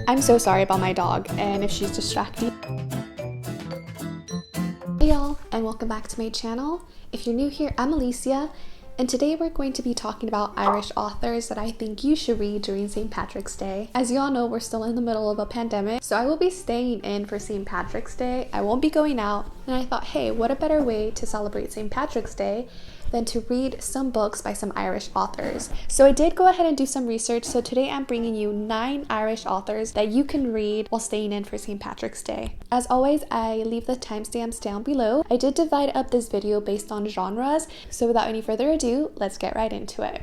I'm so sorry about my dog and if she's distracting. Hey y'all, and welcome back to my channel. If you're new here, I'm Alicia, and today we're going to be talking about Irish authors that I think you should read during St. Patrick's Day. As you all know, we're still in the middle of a pandemic, so I will be staying in for St. Patrick's Day. I won't be going out, and I thought, hey, what a better way to celebrate St. Patrick's Day than to read some books by some Irish authors. So I did go ahead and do some research, so today I'm bringing you 9 Irish authors that you can read while staying in for St. Patrick's Day. As always, I leave the timestamps down below. I did divide up this video based on genres, so without any further ado, let's get right into it.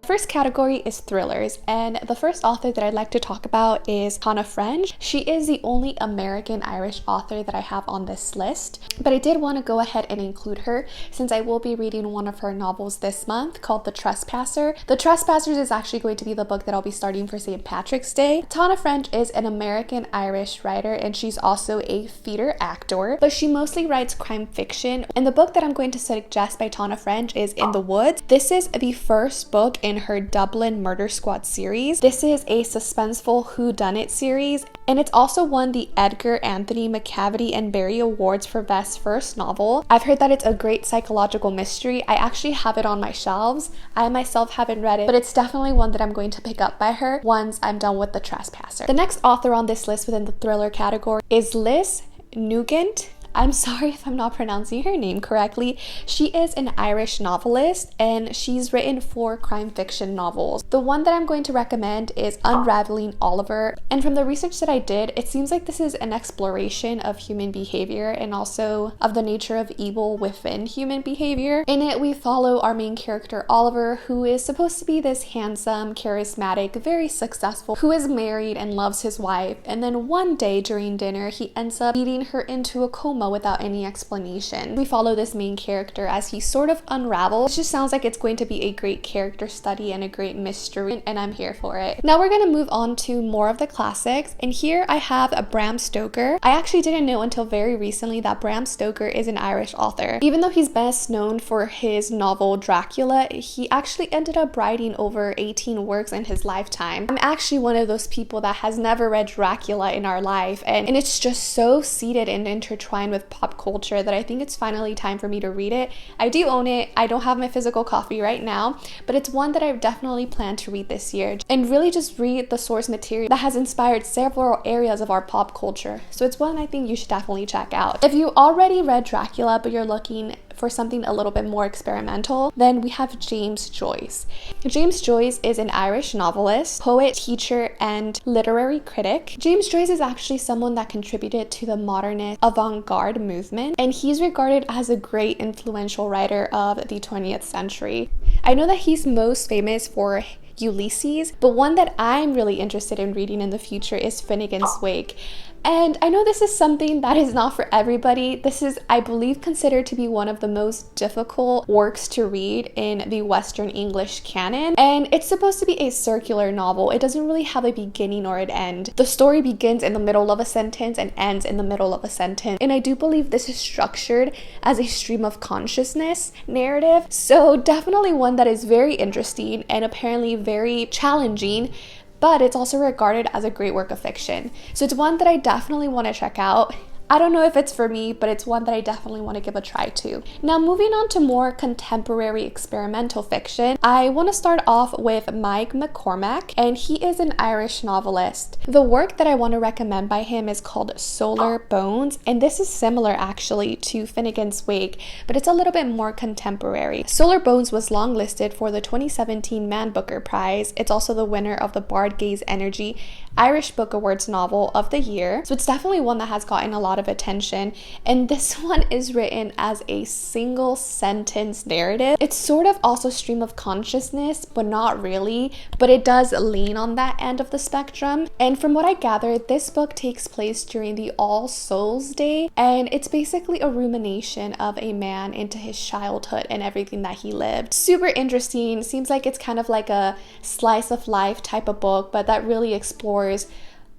First category is thrillers, and the first author that I'd like to talk about is Tana French. She is the only American Irish author that I have on this list, but I did want to go ahead and include her since I will be reading one of her novels this month called The Trespasser. The Trespassers is actually going to be the book that I'll be starting for St. Patrick's Day. Tana French is an American Irish writer, and she's also a theater actor, but she mostly writes crime fiction, and the book that I'm going to suggest by Tana French is In the Woods. This is the first book in her Dublin Murder Squad series. This is a suspenseful whodunit series, and it's also won the Edgar Anthony McCavity and Barry Awards for Best First Novel. I've heard that it's a great psychological mystery. I actually have it on my shelves. I myself haven't read it, but it's definitely one that I'm going to pick up by her once I'm done with The Trespasser. The next author on this list within the thriller category is Liz Nugent. I'm sorry if I'm not pronouncing her name correctly. She is an Irish novelist, and she's written 4 crime fiction novels. The one that I'm going to recommend is Unraveling Oliver, and from the research that I did, it seems like this is an exploration of human behavior and also of the nature of evil within human behavior. In it, we follow our main character Oliver, who is supposed to be this handsome, charismatic, very successful, who is married and loves his wife, and then one day during dinner, he ends up leading her into a coma without any explanation. We follow this main character as he sort of unravels. It just sounds like it's going to be a great character study and a great mystery, and I'm here for it. Now we're going to move on to more of the classics, and here I have a Bram Stoker. I actually didn't know until very recently that Bram Stoker is an Irish author. Even though he's best known for his novel Dracula, he actually ended up writing over 18 works in his lifetime. I'm actually one of those people that has never read Dracula in our life, and it's just so seated and intertwined with pop culture that I think it's finally time for me to read it. I do own it. I don't have my physical copy right now, but it's one that I definitely plan to read this year and really just read the source material that has inspired several areas of our pop culture. So it's one I think you should definitely check out. If you already read Dracula but you're looking for something a little bit more experimental, then we have James Joyce. James Joyce is an Irish novelist, poet, teacher, and literary critic. James Joyce is actually someone that contributed to the modernist avant-garde movement, and he's regarded as a great influential writer of the 20th century. I know that he's most famous for Ulysses, but one that I'm really interested in reading in the future is Finnegan's Wake. And I know this is something that is not for everybody. This is, I believe, considered to be one of the most difficult works to read in the Western English canon. And it's supposed to be a circular novel. It doesn't really have a beginning or an end. The story begins in the middle of a sentence and ends in the middle of a sentence. And I do believe this is structured as a stream of consciousness narrative. So definitely one that is very interesting and apparently very challenging, but it's also regarded as a great work of fiction. So it's one that I definitely want to check out. I don't know if it's for me, but it's one that I definitely want to give a try to. Now moving on to more contemporary experimental fiction, I want to start off with Mike McCormack, and he is an Irish novelist. The work that I want to recommend by him is called Solar Bones, and this is similar actually to Finnegan's Wake, but it's a little bit more contemporary. Solar Bones was longlisted for the 2017 Man Booker Prize. It's also the winner of the Bard Gaze Energy Irish Book Awards Novel of the Year. So it's definitely one that has gotten a lot of attention, and this one is written as a single sentence narrative. It's sort of also stream of consciousness, but not really, but it does lean on that end of the spectrum. And from what I gathered, this book takes place during the All Souls Day, and it's basically a rumination of a man into his childhood and everything that he lived. Super interesting. Seems like it's kind of like a slice of life type of book, but that really explores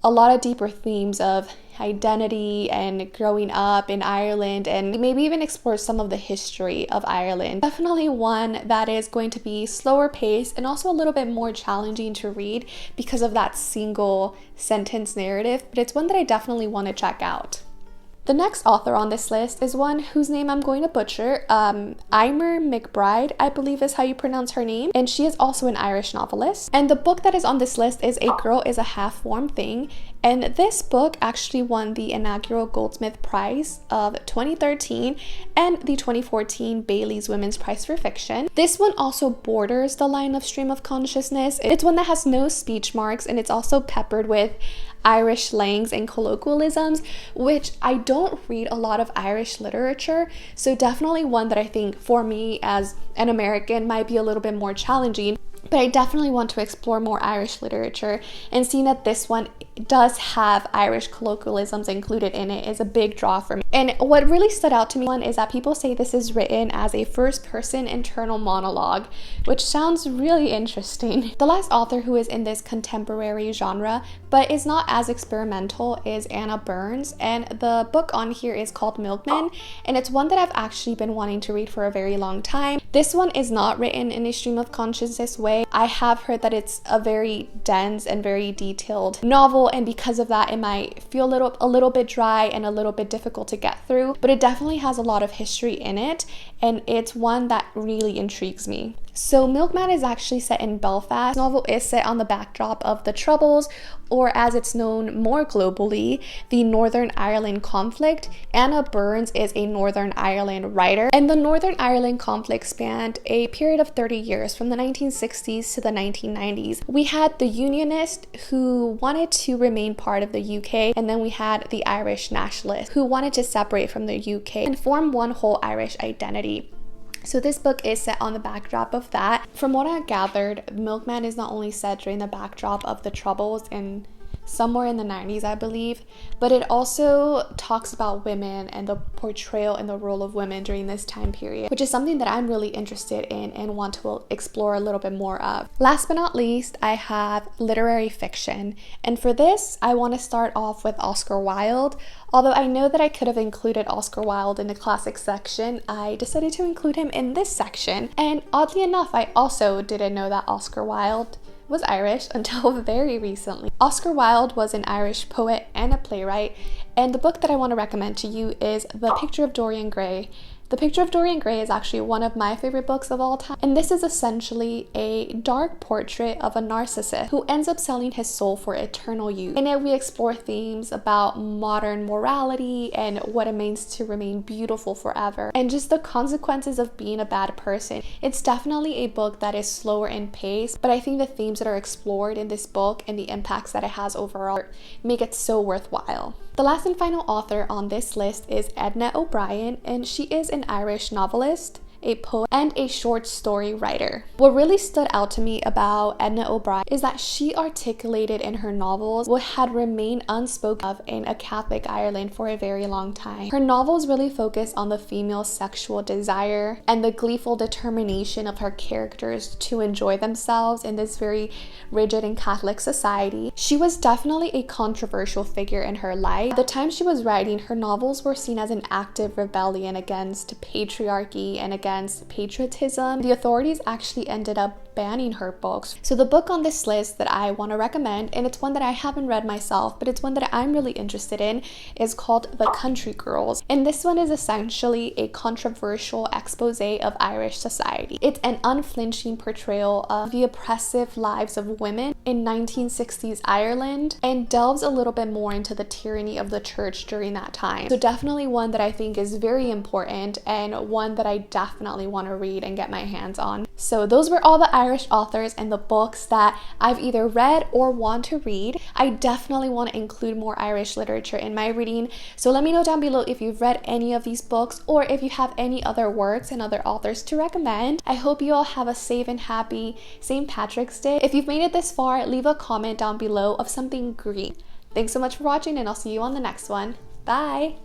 a lot of deeper themes of identity and growing up in Ireland, and maybe even explore some of the history of Ireland. Definitely one that is going to be slower paced and also a little bit more challenging to read because of that single sentence narrative, but it's one that I definitely want to check out. The next author on this list is one whose name I'm going to butcher. Eimer McBride, I believe is how you pronounce her name. And she is also an Irish novelist. And the book that is on this list is A Girl is a Half-Formed Thing. And this book actually won the inaugural Goldsmith Prize of 2013 and the 2014 Bailey's Women's Prize for Fiction. This one also borders the line of stream of consciousness. It's one that has no speech marks, and it's also peppered with Irish slangs and colloquialisms, which I don't read a lot of Irish literature, so definitely one that I think for me as an American might be a little bit more challenging. But I definitely want to explore more Irish literature, and seeing that this one does have Irish colloquialisms included in it is a big draw for me. And what really stood out to me is that people say this is written as a first-person internal monologue, which sounds really interesting. The last author who is in this contemporary genre, but is not as experimental, is Anna Burns, and the book on here is called Milkman, and it's one that I've actually been wanting to read for a very long time. This one is not written in a stream of consciousness way. I have heard that it's a very dense and very detailed novel, and because of that it might feel a little bit dry and a little bit difficult to get through, but it definitely has a lot of history in it, and it's one that really intrigues me. So Milkman is actually set in Belfast. The novel is set on the backdrop of the Troubles, or as it's known more globally, the Northern Ireland conflict. Anna Burns is a Northern Ireland writer, and the Northern Ireland conflict spanned a period of 30 years from the 1960s to the 1990s. We had the Unionists who wanted to remain part of the UK, and then we had the Irish Nationalists who wanted to separate from the UK and form one whole Irish identity. So this book is set on the backdrop of that. From what I gathered, Milkman is not only set during the backdrop of the Troubles in somewhere in the 90s, I believe, but it also talks about women and the portrayal and the role of women during this time period, which is something that I'm really interested in and want to explore a little bit more of. Last but not least, I have literary fiction, and for this I want to start off with Oscar Wilde. Although I know that I could have included Oscar Wilde in the classic section, I decided to include him in this section, and oddly enough I also didn't know that Oscar Wilde was Irish until very recently. Oscar Wilde was an Irish poet and a playwright, and the book that I want to recommend to you is The Picture of Dorian Gray. The Picture of Dorian Gray is actually one of my favorite books of all time, and this is essentially a dark portrait of a narcissist who ends up selling his soul for eternal youth. In it, we explore themes about modern morality and what it means to remain beautiful forever, and just the consequences of being a bad person. It's definitely a book that is slower in pace, but I think the themes that are explored in this book and the impacts that it has overall make it so worthwhile. The last and final author on this list is Edna O'Brien, and she is an Irish novelist, a poet, and a short story writer. What really stood out to me about Edna O'Brien is that she articulated in her novels what had remained unspoken of in a Catholic Ireland for a very long time. Her novels really focus on the female sexual desire and the gleeful determination of her characters to enjoy themselves in this very rigid and Catholic society. She was definitely a controversial figure in her life. At the time she was writing, her novels were seen as an active rebellion against patriarchy and against patriotism. The authorities actually ended up banning her books. So the book on this list that I want to recommend, and it's one that I haven't read myself, but it's one that I'm really interested in, is called The Country Girls. And this one is essentially a controversial expose of Irish society. It's an unflinching portrayal of the oppressive lives of women in 1960s Ireland, and delves a little bit more into the tyranny of the church during that time. So definitely one that I think is very important, and one that I definitely want to read and get my hands on. So those were all the Irish authors and the books that I've either read or want to read. I definitely want to include more Irish literature in my reading, so let me know down below if you've read any of these books or if you have any other works and other authors to recommend. I hope you all have a safe and happy St. Patrick's Day. If you've made it this far, leave a comment down below of something green. Thanks so much for watching, and I'll see you on the next one. Bye!